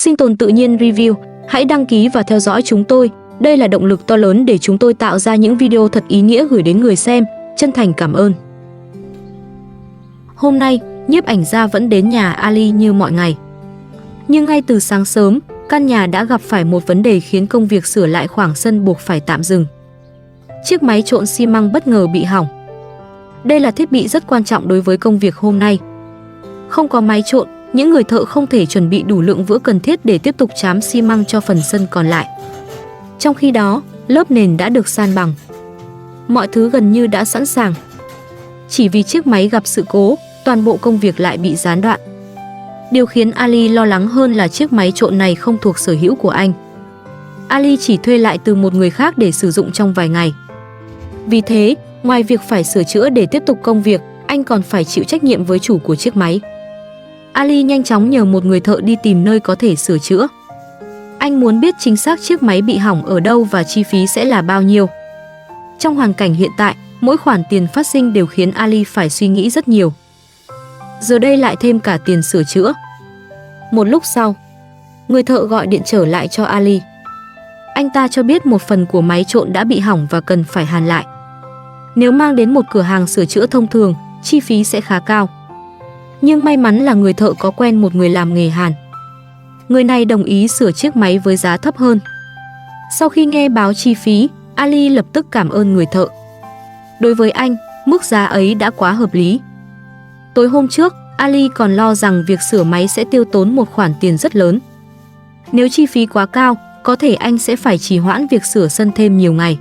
Sinh tồn tự nhiên review, hãy đăng ký và theo dõi chúng tôi. Đây là động lực to lớn để chúng tôi tạo ra những video thật ý nghĩa gửi đến người xem. Chân thành cảm ơn. Hôm nay, nhiếp ảnh gia vẫn đến nhà Ali như mọi ngày. Nhưng ngay từ sáng sớm, căn nhà đã gặp phải một vấn đề khiến công việc sửa lại khoảng sân buộc phải tạm dừng. Chiếc máy trộn xi măng bất ngờ bị hỏng. Đây là thiết bị rất quan trọng đối với công việc hôm nay. Không có máy trộn, những người thợ không thể chuẩn bị đủ lượng vữa cần thiết để tiếp tục trám xi măng cho phần sân còn lại. Trong khi đó, lớp nền đã được san bằng. Mọi thứ gần như đã sẵn sàng. Chỉ vì chiếc máy gặp sự cố, toàn bộ công việc lại bị gián đoạn. Điều khiến Ali lo lắng hơn là chiếc máy trộn này không thuộc sở hữu của anh. Ali chỉ thuê lại từ một người khác để sử dụng trong vài ngày. Vì thế, ngoài việc phải sửa chữa để tiếp tục công việc, anh còn phải chịu trách nhiệm với chủ của chiếc máy. Ali nhanh chóng nhờ một người thợ đi tìm nơi có thể sửa chữa. Anh muốn biết chính xác chiếc máy bị hỏng ở đâu và chi phí sẽ là bao nhiêu. Trong hoàn cảnh hiện tại, mỗi khoản tiền phát sinh đều khiến Ali phải suy nghĩ rất nhiều. Giờ đây lại thêm cả tiền sửa chữa. Một lúc sau, người thợ gọi điện trở lại cho Ali. Anh ta cho biết một phần của máy trộn đã bị hỏng và cần phải hàn lại. Nếu mang đến một cửa hàng sửa chữa thông thường, chi phí sẽ khá cao. Nhưng may mắn là người thợ có quen một người làm nghề hàn. Người này đồng ý sửa chiếc máy với giá thấp hơn. Sau khi nghe báo chi phí, Ali lập tức cảm ơn người thợ. Đối với anh, mức giá ấy đã quá hợp lý. Tối hôm trước, Ali còn lo rằng việc sửa máy sẽ tiêu tốn một khoản tiền rất lớn. Nếu chi phí quá cao, có thể anh sẽ phải trì hoãn việc sửa sân thêm nhiều ngày.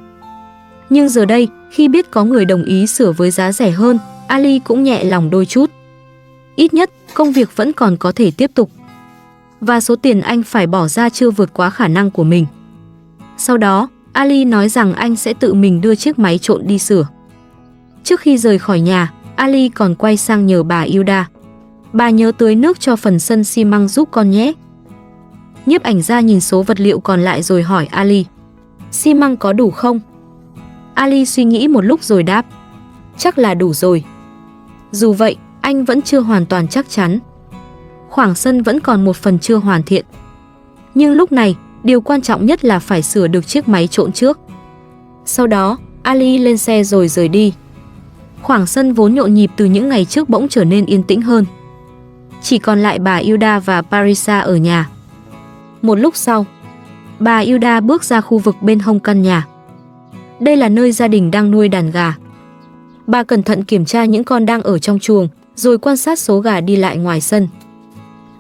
Nhưng giờ đây, khi biết có người đồng ý sửa với giá rẻ hơn, Ali cũng nhẹ lòng đôi chút. Ít nhất, công việc vẫn còn có thể tiếp tục. Và số tiền anh phải bỏ ra chưa vượt quá khả năng của mình. Sau đó, Ali nói rằng anh sẽ tự mình đưa chiếc máy trộn đi sửa. Trước khi rời khỏi nhà, Ali còn quay sang nhờ bà Hilda. Bà nhớ tưới nước cho phần sân xi măng giúp con nhé. Nhiếp ảnh gia nhìn số vật liệu còn lại rồi hỏi Ali. Xi măng có đủ không? Ali suy nghĩ một lúc rồi đáp. Chắc là đủ rồi. Dù vậy, anh vẫn chưa hoàn toàn chắc chắn. Khoảng sân vẫn còn một phần chưa hoàn thiện. Nhưng lúc này, điều quan trọng nhất là phải sửa được chiếc máy trộn trước. Sau đó, Ali lên xe rồi rời đi. Khoảng sân vốn nhộn nhịp từ những ngày trước bỗng trở nên yên tĩnh hơn. Chỉ còn lại bà Hilda và Parisa ở nhà. Một lúc sau, bà Hilda bước ra khu vực bên hông căn nhà. Đây là nơi gia đình đang nuôi đàn gà. Bà cẩn thận kiểm tra những con đang ở trong chuồng, rồi quan sát số gà đi lại ngoài sân.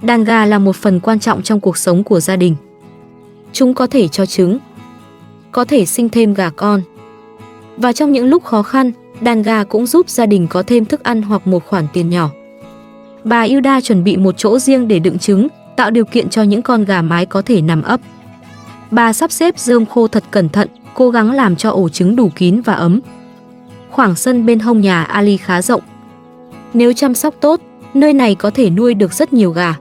Đàn gà là một phần quan trọng trong cuộc sống của gia đình. Chúng có thể cho trứng, có thể sinh thêm gà con. Và trong những lúc khó khăn, đàn gà cũng giúp gia đình có thêm thức ăn hoặc một khoản tiền nhỏ. Bà Hilda chuẩn bị một chỗ riêng để đựng trứng, tạo điều kiện cho những con gà mái có thể nằm ấp. Bà sắp xếp rơm khô thật cẩn thận, cố gắng làm cho ổ trứng đủ kín và ấm. Khoảng sân bên hông nhà Ali khá rộng. Nếu chăm sóc tốt, nơi này có thể nuôi được rất nhiều gà.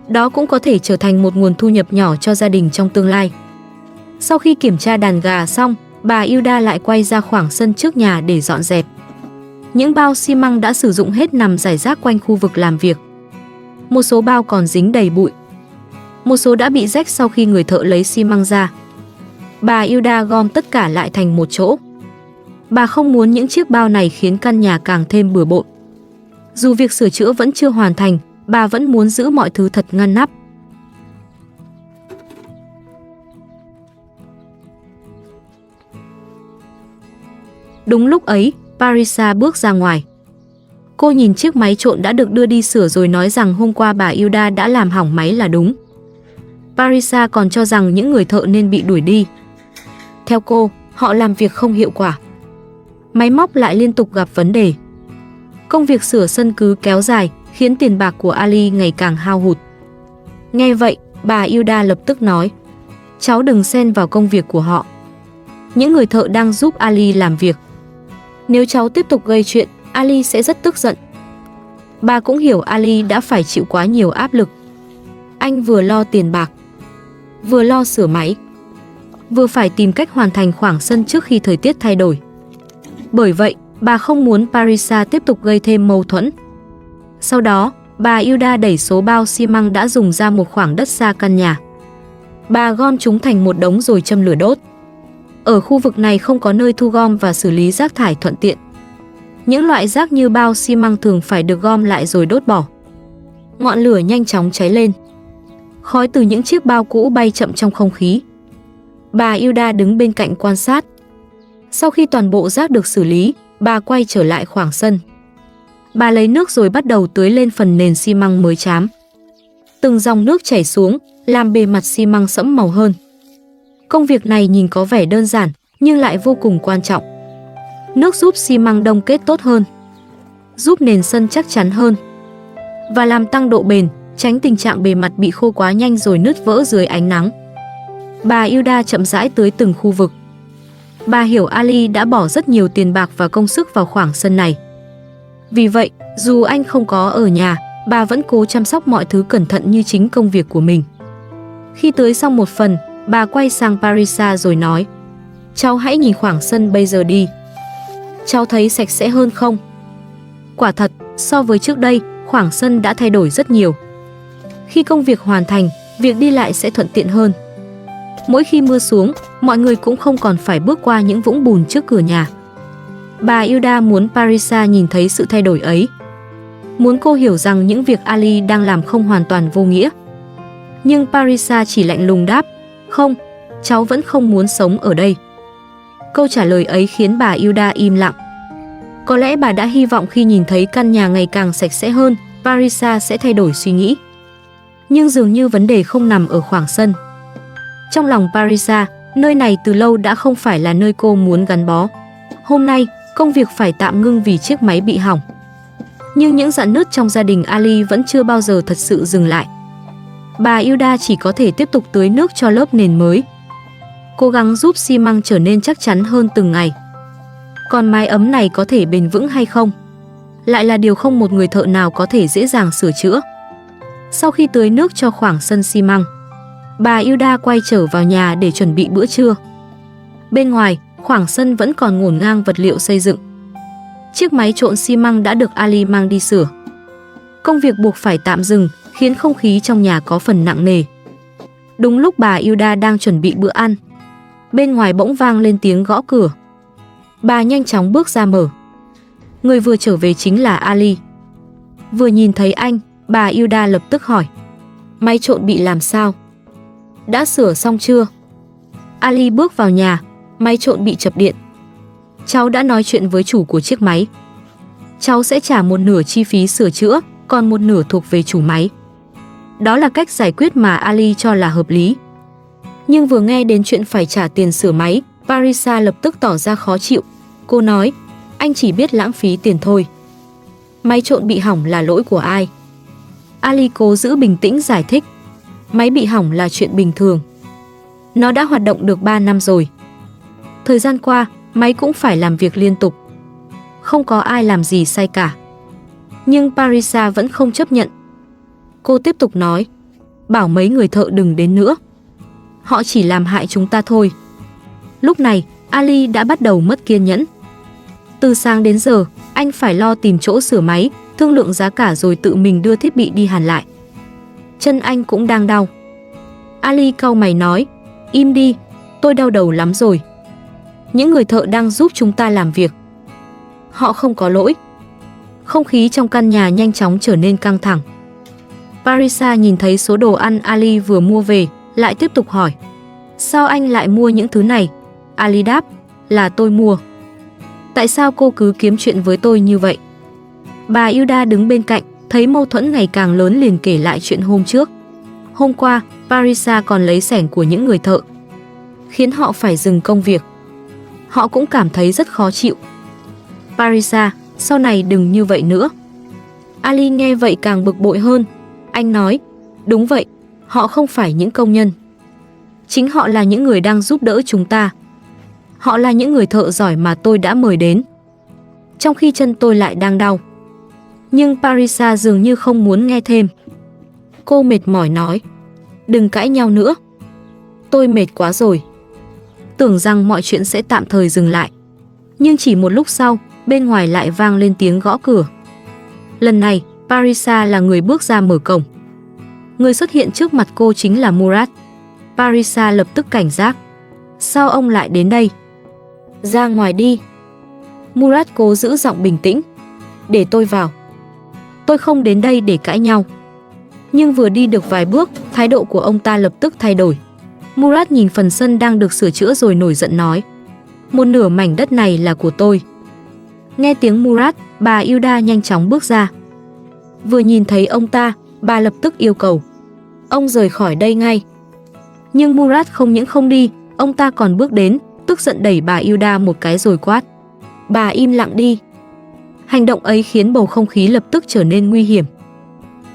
Đó cũng có thể trở thành một nguồn thu nhập nhỏ cho gia đình trong tương lai. Sau khi kiểm tra đàn gà xong, bà Hilda lại quay ra khoảng sân trước nhà để dọn dẹp. Những bao xi măng đã sử dụng hết nằm rải rác quanh khu vực làm việc. Một số bao còn dính đầy bụi. Một số đã bị rách sau khi người thợ lấy xi măng ra. Bà Hilda gom tất cả lại thành một chỗ. Bà không muốn những chiếc bao này khiến căn nhà càng thêm bừa bộn. Dù việc sửa chữa vẫn chưa hoàn thành, bà vẫn muốn giữ mọi thứ thật ngăn nắp. Đúng lúc ấy, Parisa bước ra ngoài. Cô nhìn chiếc máy trộn đã được đưa đi sửa rồi nói rằng hôm qua bà Hilda đã làm hỏng máy là đúng. Parisa còn cho rằng những người thợ nên bị đuổi đi. Theo cô, họ làm việc không hiệu quả. Máy móc lại liên tục gặp vấn đề. Công việc sửa sân cứ kéo dài, khiến tiền bạc của Ali ngày càng hao hụt. Nghe vậy, bà Hilda lập tức nói, cháu đừng xen vào công việc của họ. Những người thợ đang giúp Ali làm việc. Nếu cháu tiếp tục gây chuyện, Ali sẽ rất tức giận. Bà cũng hiểu Ali đã phải chịu quá nhiều áp lực. Anh vừa lo tiền bạc, vừa lo sửa máy, vừa phải tìm cách hoàn thành khoảng sân trước khi thời tiết thay đổi. Bởi vậy, bà không muốn Parisa tiếp tục gây thêm mâu thuẫn. Sau đó, bà Hilda đẩy số bao xi măng đã dùng ra một khoảng đất xa căn nhà. Bà gom chúng thành một đống rồi châm lửa đốt. Ở khu vực này không có nơi thu gom và xử lý rác thải thuận tiện. Những loại rác như bao xi măng thường phải được gom lại rồi đốt bỏ. Ngọn lửa nhanh chóng cháy lên. Khói từ những chiếc bao cũ bay chậm trong không khí. Bà Hilda đứng bên cạnh quan sát. Sau khi toàn bộ rác được xử lý, bà quay trở lại khoảng sân. Bà lấy nước rồi bắt đầu tưới lên phần nền xi măng mới trám. Từng dòng nước chảy xuống, làm bề mặt xi măng sẫm màu hơn. Công việc này nhìn có vẻ đơn giản, nhưng lại vô cùng quan trọng. Nước giúp xi măng đông kết tốt hơn, giúp nền sân chắc chắn hơn, và làm tăng độ bền, tránh tình trạng bề mặt bị khô quá nhanh rồi nứt vỡ dưới ánh nắng. Bà Hilda chậm rãi tưới từng khu vực. Bà hiểu Ali đã bỏ rất nhiều tiền bạc và công sức vào khoảng sân này. Vì vậy, dù anh không có ở nhà, bà vẫn cố chăm sóc mọi thứ cẩn thận như chính công việc của mình. Khi tưới xong một phần, bà quay sang Parisa rồi nói: "Cháu hãy nhìn khoảng sân bây giờ đi. Cháu thấy sạch sẽ hơn không?" Quả thật, so với trước đây, khoảng sân đã thay đổi rất nhiều. Khi công việc hoàn thành, việc đi lại sẽ thuận tiện hơn. Mỗi khi mưa xuống, mọi người cũng không còn phải bước qua những vũng bùn trước cửa nhà. Bà Hilda muốn Parisa nhìn thấy sự thay đổi ấy. Muốn cô hiểu rằng những việc Ali đang làm không hoàn toàn vô nghĩa. Nhưng Parisa chỉ lạnh lùng đáp: "Không, cháu vẫn không muốn sống ở đây." Câu trả lời ấy khiến bà Hilda im lặng. Có lẽ bà đã hy vọng khi nhìn thấy căn nhà ngày càng sạch sẽ hơn, Parisa sẽ thay đổi suy nghĩ. Nhưng dường như vấn đề không nằm ở khoảng sân. Trong lòng Parisa, nơi này từ lâu đã không phải là nơi cô muốn gắn bó. Hôm nay, công việc phải tạm ngưng vì chiếc máy bị hỏng. Nhưng những rạn nứt trong gia đình Ali vẫn chưa bao giờ thật sự dừng lại. Bà Hilda chỉ có thể tiếp tục tưới nước cho lớp nền mới, cố gắng giúp xi măng trở nên chắc chắn hơn từng ngày. Còn mái ấm này có thể bền vững hay không, lại là điều không một người thợ nào có thể dễ dàng sửa chữa. Sau khi tưới nước cho khoảng sân xi măng, bà Hilda quay trở vào nhà để chuẩn bị bữa trưa. Bên ngoài, khoảng sân vẫn còn ngổn ngang vật liệu xây dựng. Chiếc máy trộn xi măng đã được Ali mang đi sửa. Công việc buộc phải tạm dừng, khiến không khí trong nhà có phần nặng nề. Đúng lúc bà Hilda đang chuẩn bị bữa ăn, bên ngoài bỗng vang lên tiếng gõ cửa. Bà nhanh chóng bước ra mở. Người vừa trở về chính là Ali. Vừa nhìn thấy anh, bà Hilda lập tức hỏi: "Máy trộn bị làm sao? Đã sửa xong chưa?" Ali bước vào nhà. Máy trộn bị chập điện. "Cháu đã nói chuyện với chủ của chiếc máy. Cháu sẽ trả một nửa chi phí sửa chữa, còn một nửa thuộc về chủ máy." Đó là cách giải quyết mà Ali cho là hợp lý. Nhưng vừa nghe đến chuyện phải trả tiền sửa máy, Parisa lập tức tỏ ra khó chịu. Cô nói: "Anh chỉ biết lãng phí tiền thôi. Máy trộn bị hỏng là lỗi của ai?" Ali cố giữ bình tĩnh giải thích: "Máy bị hỏng là chuyện bình thường. Nó đã hoạt động được 3 năm rồi. Thời gian qua, máy cũng phải làm việc liên tục. Không có ai làm gì sai cả." Nhưng Parisa vẫn không chấp nhận. Cô tiếp tục nói: "Bảo mấy người thợ đừng đến nữa. Họ chỉ làm hại chúng ta thôi." Lúc này, Ali đã bắt đầu mất kiên nhẫn. Từ sáng đến giờ, anh phải lo tìm chỗ sửa máy, thương lượng giá cả rồi tự mình đưa thiết bị đi hàn lại. Chân anh cũng đang đau. Ali cau mày nói: "Im đi, tôi đau đầu lắm rồi. Những người thợ đang giúp chúng ta làm việc. Họ không có lỗi." Không khí trong căn nhà nhanh chóng trở nên căng thẳng. Parisa nhìn thấy số đồ ăn Ali vừa mua về, lại tiếp tục hỏi: "Sao anh lại mua những thứ này?" Ali đáp: "Là tôi mua." "Tại sao cô cứ kiếm chuyện với tôi như vậy?" Bà Hilda đứng bên cạnh, thấy mâu thuẫn ngày càng lớn liền kể lại chuyện hôm trước. Hôm qua, Parisa còn lấy xẻng của những người thợ, khiến họ phải dừng công việc. Họ cũng cảm thấy rất khó chịu. "Parisa, sau này đừng như vậy nữa." Ali nghe vậy càng bực bội hơn. Anh nói: "Đúng vậy, họ không phải những công nhân. Chính họ là những người đang giúp đỡ chúng ta. Họ là những người thợ giỏi mà tôi đã mời đến. Trong khi chân tôi lại đang đau." Nhưng Parisa dường như không muốn nghe thêm. Cô mệt mỏi nói: "Đừng cãi nhau nữa. Tôi mệt quá rồi." Tưởng rằng mọi chuyện sẽ tạm thời dừng lại. Nhưng chỉ một lúc sau, bên ngoài lại vang lên tiếng gõ cửa. Lần này, Parisa là người bước ra mở cổng. Người xuất hiện trước mặt cô chính là Murat. Parisa lập tức cảnh giác. Sao ông lại đến đây? Ra ngoài đi. Murat cố giữ giọng bình tĩnh. Để tôi vào. Tôi không đến đây để cãi nhau. Nhưng vừa đi được vài bước, thái độ của ông ta lập tức thay đổi. Murat nhìn phần sân đang được sửa chữa rồi nổi giận nói. Một nửa mảnh đất này là của tôi. Nghe tiếng Murat, bà Hilda nhanh chóng bước ra. Vừa nhìn thấy ông ta, bà lập tức yêu cầu. Ông rời khỏi đây ngay. Nhưng Murat không những không đi, ông ta còn bước đến, tức giận đẩy bà Hilda một cái rồi quát. Bà im lặng đi. Hành động ấy khiến bầu không khí lập tức trở nên nguy hiểm.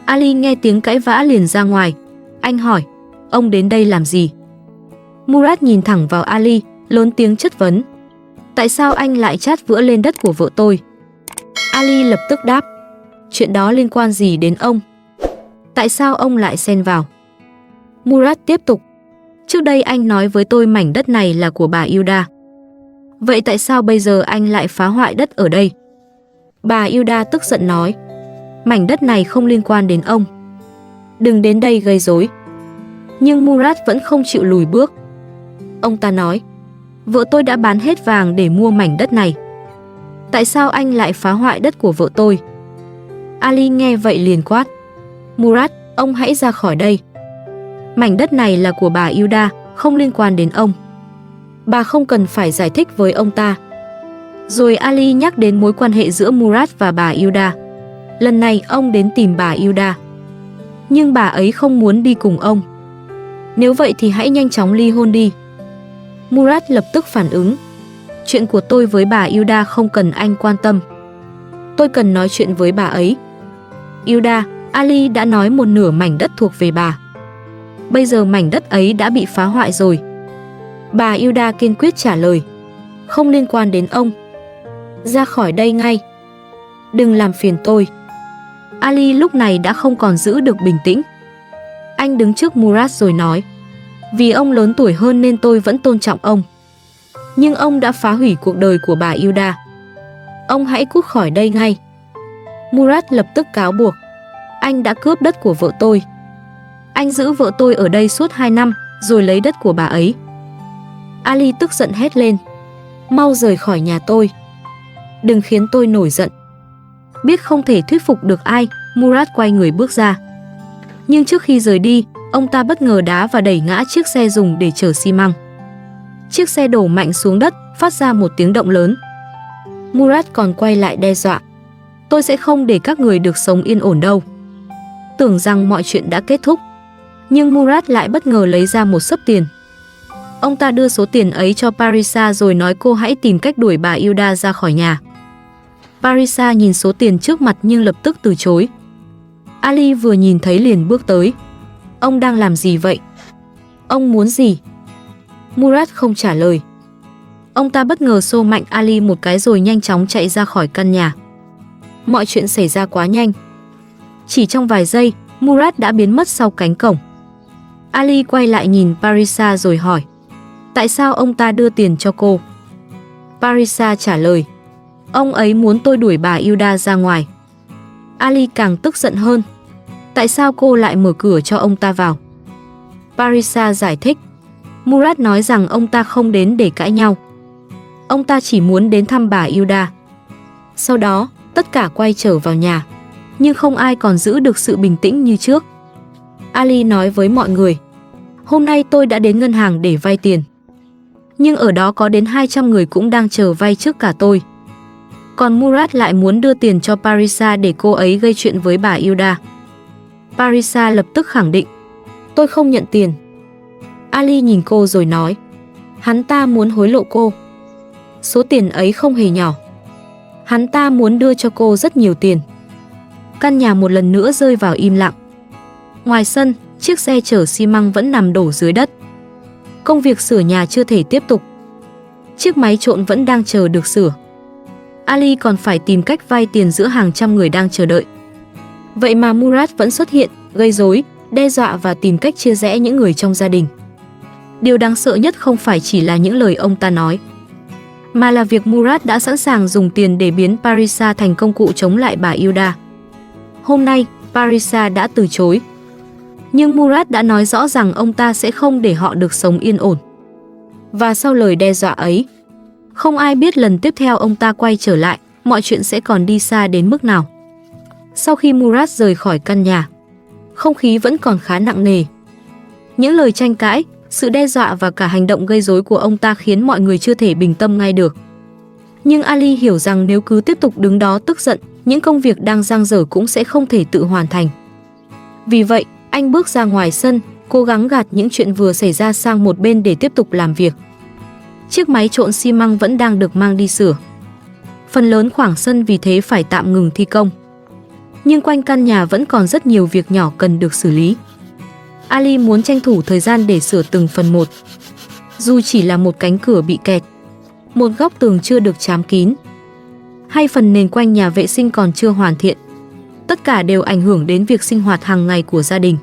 Ali nghe tiếng cãi vã liền ra ngoài. Anh hỏi, ông đến đây làm gì? Murat nhìn thẳng vào Ali, lớn tiếng chất vấn. Tại sao anh lại chát vữa lên đất của vợ tôi? Ali lập tức đáp. Chuyện đó liên quan gì đến ông? Tại sao ông lại xen vào? Murat tiếp tục. Trước đây anh nói với tôi mảnh đất này là của bà Hilda. Vậy tại sao bây giờ anh lại phá hoại đất ở đây? Bà Hilda tức giận nói. Mảnh đất này không liên quan đến ông. Đừng đến đây gây rối. Nhưng Murat vẫn không chịu lùi bước. Ông ta nói. Vợ tôi đã bán hết vàng để mua mảnh đất này. Tại sao anh lại phá hoại đất của vợ tôi? Ali nghe vậy liền quát. Murat, ông hãy ra khỏi đây. Mảnh đất này là của bà Hilda, không liên quan đến ông. Bà không cần phải giải thích với ông ta. Rồi Ali nhắc đến mối quan hệ giữa Murat và bà Hilda. Lần này ông đến tìm bà Hilda. Nhưng bà ấy không muốn đi cùng ông. Nếu vậy thì hãy nhanh chóng ly hôn đi. Murat lập tức phản ứng. Chuyện của tôi với bà Hilda không cần anh quan tâm. Tôi cần nói chuyện với bà ấy. Hilda, Ali đã nói một nửa mảnh đất thuộc về bà. Bây giờ mảnh đất ấy đã bị phá hoại rồi. Bà Hilda kiên quyết trả lời. Không liên quan đến ông. Ra khỏi đây ngay. Đừng làm phiền tôi. Ali lúc này đã không còn giữ được bình tĩnh. Anh đứng trước Murat rồi nói. Vì ông lớn tuổi hơn nên tôi vẫn tôn trọng ông. Nhưng ông đã phá hủy cuộc đời của bà Hilda. Ông hãy cút khỏi đây ngay. Murat lập tức cáo buộc. Anh đã cướp đất của vợ tôi. Anh giữ vợ tôi ở đây suốt 2 năm rồi lấy đất của bà ấy. Ali tức giận hét lên. Mau rời khỏi nhà tôi. Đừng khiến tôi nổi giận. Biết không thể thuyết phục được ai, Murat quay người bước ra. Nhưng trước khi rời đi, ông ta bất ngờ đá và đẩy ngã chiếc xe dùng để chở xi măng. Chiếc xe đổ mạnh xuống đất, phát ra một tiếng động lớn. Murat còn quay lại đe dọa. Tôi sẽ không để các người được sống yên ổn đâu. Tưởng rằng mọi chuyện đã kết thúc. Nhưng Murat lại bất ngờ lấy ra một xấp tiền. Ông ta đưa số tiền ấy cho Parisa rồi nói cô hãy tìm cách đuổi bà Hilda ra khỏi nhà. Parisa nhìn số tiền trước mặt nhưng lập tức từ chối. Ali vừa nhìn thấy liền bước tới. Ông đang làm gì vậy? Ông muốn gì? Murat không trả lời. Ông ta bất ngờ xô mạnh Ali một cái rồi nhanh chóng chạy ra khỏi căn nhà. Mọi chuyện xảy ra quá nhanh. Chỉ trong vài giây, Murat đã biến mất sau cánh cổng. Ali quay lại nhìn Parisa rồi hỏi. Tại sao ông ta đưa tiền cho cô? Parisa trả lời. Ông ấy muốn tôi đuổi bà Hilda ra ngoài. Ali càng tức giận hơn. Tại sao cô lại mở cửa cho ông ta vào? Parisa giải thích. Murat nói rằng ông ta không đến để cãi nhau. Ông ta chỉ muốn đến thăm bà Hilda. Sau đó, tất cả quay trở vào nhà. Nhưng không ai còn giữ được sự bình tĩnh như trước. Ali nói với mọi người. Hôm nay tôi đã đến ngân hàng để vay tiền. Nhưng ở đó có đến 200 người cũng đang chờ vay trước cả tôi. Còn Murat lại muốn đưa tiền cho Parisa để cô ấy gây chuyện với bà Hilda. Parisa lập tức khẳng định. Tôi không nhận tiền. Ali nhìn cô rồi nói. Hắn ta muốn hối lộ cô. Số tiền ấy không hề nhỏ. Hắn ta muốn đưa cho cô rất nhiều tiền. Căn nhà một lần nữa rơi vào im lặng. Ngoài sân, chiếc xe chở xi măng vẫn nằm đổ dưới đất. Công việc sửa nhà chưa thể tiếp tục. Chiếc máy trộn vẫn đang chờ được sửa. Ali còn phải tìm cách vay tiền giữa hàng trăm người đang chờ đợi. Vậy mà Murat vẫn xuất hiện, gây rối, đe dọa và tìm cách chia rẽ những người trong gia đình. Điều đáng sợ nhất không phải chỉ là những lời ông ta nói, mà là việc Murat đã sẵn sàng dùng tiền để biến Parisa thành công cụ chống lại bà Hilda. Hôm nay, Parisa đã từ chối. Nhưng Murat đã nói rõ rằng ông ta sẽ không để họ được sống yên ổn. Và sau lời đe dọa ấy, không ai biết lần tiếp theo ông ta quay trở lại, mọi chuyện sẽ còn đi xa đến mức nào. Sau khi Murat rời khỏi căn nhà, không khí vẫn còn khá nặng nề. Những lời tranh cãi, sự đe dọa và cả hành động gây rối của ông ta khiến mọi người chưa thể bình tâm ngay được. Nhưng Ali hiểu rằng nếu cứ tiếp tục đứng đó tức giận, những công việc đang dang dở cũng sẽ không thể tự hoàn thành. Vì vậy, anh bước ra ngoài sân, cố gắng gạt những chuyện vừa xảy ra sang một bên để tiếp tục làm việc. Chiếc máy trộn xi măng vẫn đang được mang đi sửa. Phần lớn khoảng sân vì thế phải tạm ngừng thi công. Nhưng quanh căn nhà vẫn còn rất nhiều việc nhỏ cần được xử lý. Ali muốn tranh thủ thời gian để sửa từng phần một. Dù chỉ là một cánh cửa bị kẹt, một góc tường chưa được trám kín, hay phần nền quanh nhà vệ sinh còn chưa hoàn thiện, tất cả đều ảnh hưởng đến việc sinh hoạt hàng ngày của gia đình.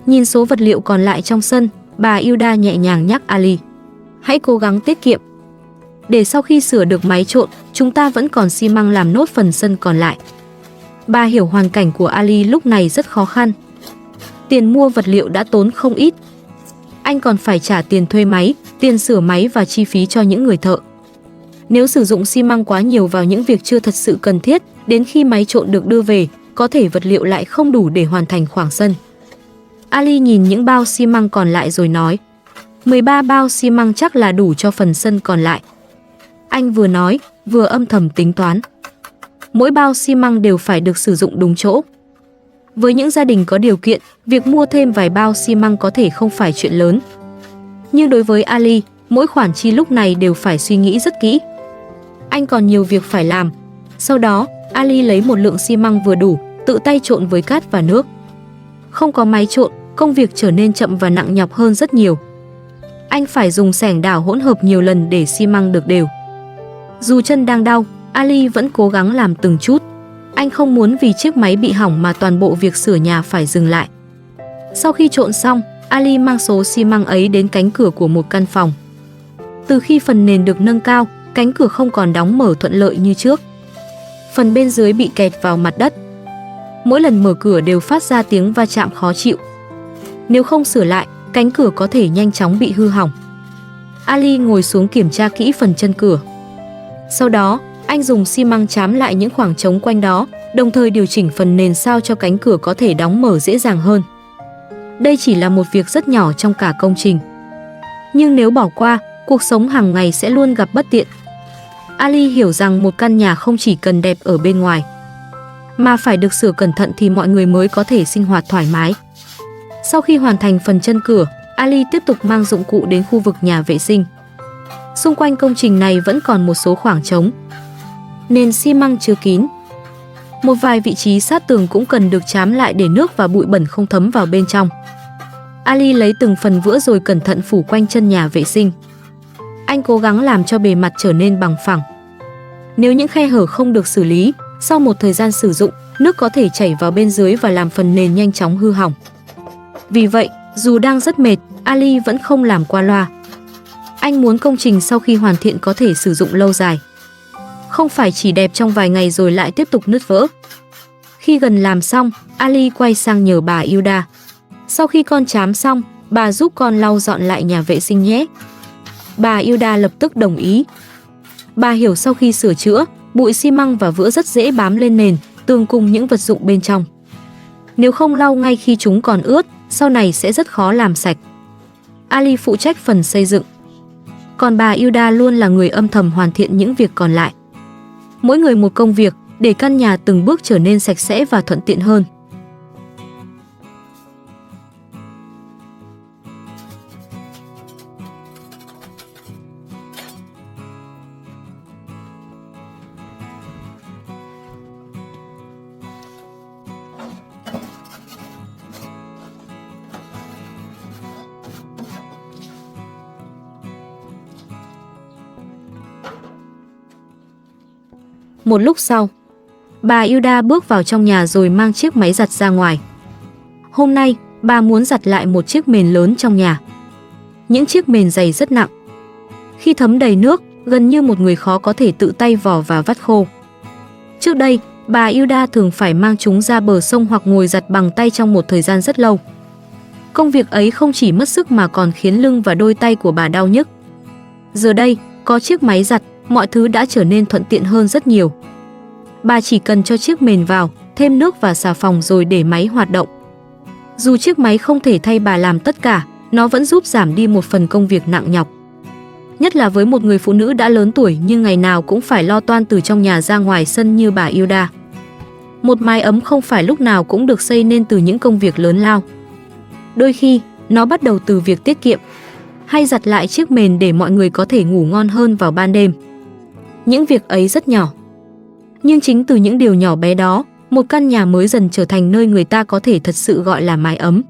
Nhìn số vật liệu còn lại trong sân, bà Hilda nhẹ nhàng nhắc Ali: hãy cố gắng tiết kiệm. Để sau khi sửa được máy trộn, chúng ta vẫn còn xi măng làm nốt phần sân còn lại. Bà hiểu hoàn cảnh của Ali lúc này rất khó khăn. Tiền mua vật liệu đã tốn không ít. Anh còn phải trả tiền thuê máy, tiền sửa máy và chi phí cho những người thợ. Nếu sử dụng xi măng quá nhiều vào những việc chưa thật sự cần thiết, đến khi máy trộn được đưa về, có thể vật liệu lại không đủ để hoàn thành khoảng sân. Ali nhìn những bao xi măng còn lại rồi nói: 13 bao xi măng chắc là đủ cho phần sân còn lại. Anh vừa nói, vừa âm thầm tính toán. Mỗi bao xi măng đều phải được sử dụng đúng chỗ. Với những gia đình có điều kiện, việc mua thêm vài bao xi măng có thể không phải chuyện lớn. Nhưng đối với Ali, mỗi khoản chi lúc này đều phải suy nghĩ rất kỹ. Anh còn nhiều việc phải làm. Sau đó, Ali lấy một lượng xi măng vừa đủ, tự tay trộn với cát và nước. Không có máy trộn, công việc trở nên chậm và nặng nhọc hơn rất nhiều. Anh phải dùng xẻng đảo hỗn hợp nhiều lần để xi măng được đều. Dù chân đang đau, Ali vẫn cố gắng làm từng chút. Anh không muốn vì chiếc máy bị hỏng mà toàn bộ việc sửa nhà phải dừng lại. Sau khi trộn xong, Ali mang số xi măng ấy đến cánh cửa của một căn phòng. Từ khi phần nền được nâng cao, cánh cửa không còn đóng mở thuận lợi như trước. Phần bên dưới bị kẹt vào mặt đất. Mỗi lần mở cửa đều phát ra tiếng va chạm khó chịu. Nếu không sửa lại, cánh cửa có thể nhanh chóng bị hư hỏng. Ali ngồi xuống kiểm tra kỹ phần chân cửa. Sau đó, anh dùng xi măng trám lại những khoảng trống quanh đó, đồng thời điều chỉnh phần nền sao cho cánh cửa có thể đóng mở dễ dàng hơn. Đây chỉ là một việc rất nhỏ trong cả công trình. Nhưng nếu bỏ qua, cuộc sống hàng ngày sẽ luôn gặp bất tiện. Ali hiểu rằng một căn nhà không chỉ cần đẹp ở bên ngoài, mà phải được sửa cẩn thận thì mọi người mới có thể sinh hoạt thoải mái. Sau khi hoàn thành phần chân cửa, Ali tiếp tục mang dụng cụ đến khu vực nhà vệ sinh. Xung quanh công trình này vẫn còn một số khoảng trống. Nền xi măng chưa kín. Một vài vị trí sát tường cũng cần được trám lại để nước và bụi bẩn không thấm vào bên trong. Ali lấy từng phần vữa rồi cẩn thận phủ quanh chân nhà vệ sinh. Anh cố gắng làm cho bề mặt trở nên bằng phẳng. Nếu những khe hở không được xử lý, sau một thời gian sử dụng, nước có thể chảy vào bên dưới và làm phần nền nhanh chóng hư hỏng. Vì vậy, dù đang rất mệt, Ali vẫn không làm qua loa. Anh muốn công trình sau khi hoàn thiện có thể sử dụng lâu dài. Không phải chỉ đẹp trong vài ngày rồi lại tiếp tục nứt vỡ. Khi gần làm xong, Ali quay sang nhờ bà Hilda. Sau khi con trám xong, bà giúp con lau dọn lại nhà vệ sinh nhé. Bà Hilda lập tức đồng ý. Bà hiểu sau khi sửa chữa, bụi xi măng và vữa rất dễ bám lên nền, tường cùng những vật dụng bên trong. Nếu không lau ngay khi chúng còn ướt, sau này sẽ rất khó làm sạch. Ali phụ trách phần xây dựng. Còn bà Hilda luôn là người âm thầm hoàn thiện những việc còn lại. Mỗi người một công việc để căn nhà từng bước trở nên sạch sẽ và thuận tiện hơn. Một lúc sau, bà Hilda bước vào trong nhà rồi mang chiếc máy giặt ra ngoài. Hôm nay, bà muốn giặt lại một chiếc mền lớn trong nhà. Những chiếc mền dày rất nặng. Khi thấm đầy nước, gần như một người khó có thể tự tay vò và vắt khô. Trước đây, Bà Hilda thường phải mang chúng ra bờ sông hoặc ngồi giặt bằng tay trong một thời gian rất lâu. Công việc ấy không chỉ mất sức mà còn khiến lưng và đôi tay của bà đau nhức. Giờ đây, có chiếc máy giặt, mọi thứ đã trở nên thuận tiện hơn rất nhiều. Bà chỉ cần cho chiếc mền vào, thêm nước và xà phòng rồi để máy hoạt động. Dù chiếc máy không thể thay bà làm tất cả, nó vẫn giúp giảm đi một phần công việc nặng nhọc. Nhất là với một người phụ nữ đã lớn tuổi nhưng ngày nào cũng phải lo toan từ trong nhà ra ngoài sân như bà Hilda. Một mái ấm không phải lúc nào cũng được xây nên từ những công việc lớn lao. Đôi khi, nó bắt đầu từ việc tiết kiệm, hay giặt lại chiếc mền để mọi người có thể ngủ ngon hơn vào ban đêm. Những việc ấy rất nhỏ. Nhưng chính từ những điều nhỏ bé đó, một căn nhà mới dần trở thành nơi người ta có thể thật sự gọi là mái ấm.